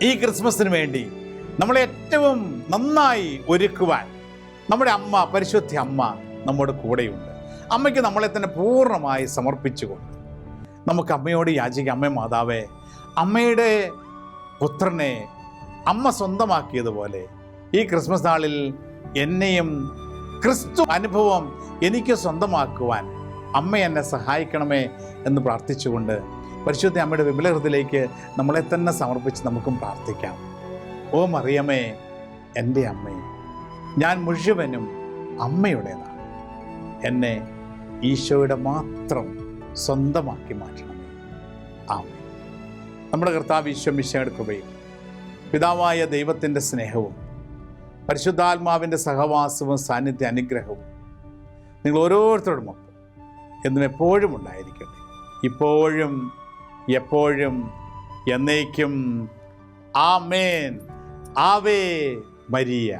ഈ ക്രിസ്മസിന് വേണ്ടി നമ്മളെ ഏറ്റവും നന്നായി ഒരുക്കുവാൻ നമ്മുടെ അമ്മ, പരിശുദ്ധ അമ്മ നമ്മുടെ കൂടെയുണ്ട്. അമ്മയ്ക്ക് നമ്മളെ തന്നെ പൂർണ്ണമായി സമർപ്പിച്ചുകൊണ്ട് നമുക്ക് അമ്മയോട് യാചിക്കാം. അമ്മേ മാതാവേ, അമ്മയുടെ പുത്രനെ അമ്മ സ്വന്തമാക്കിയതുപോലെ ഈ ക്രിസ്മസ് നാളിൽ എന്നെയും ക്രിസ്തു അനുഭവം എനിക്ക് സ്വന്തമാക്കുവാൻ അമ്മ എന്നെ സഹായിക്കണമേ എന്ന് പ്രാർത്ഥിച്ചുകൊണ്ട് പരിശുദ്ധ അമ്മയുടെ വിമല ഹൃദയത്തിലേക്ക് നമ്മളെ തന്നെ സമർപ്പിച്ച് നമുക്കും പ്രാർത്ഥിക്കാം. ഓ മറിയമേ, എൻ്റെ അമ്മേ, ഞാൻ മുഴുവനും അമ്മയുടേതാണ്. എന്നെ ഈശോയുടെ മാത്രം സ്വന്തമാക്കി മാറ്റണമേ. ആമേൻ. നമ്മുടെ കർത്താവ് ഈശോ മിശിഹായുടെ കൃപയും പിതാവായ ദൈവത്തിൻ്റെ സ്നേഹവും പരിശുദ്ധാത്മാവിൻ്റെ സഹവാസവും സാന്നിധ്യ അനുഗ്രഹവും നിങ്ങൾ ഓരോരുത്തരോടുമൊപ്പം എന്നും എപ്പോഴും ഉണ്ടായിരിക്കട്ടെ, ഇപ്പോഴും എപ്പോഴും എന്നേക്കും. ആമേൻ. Ave Maria.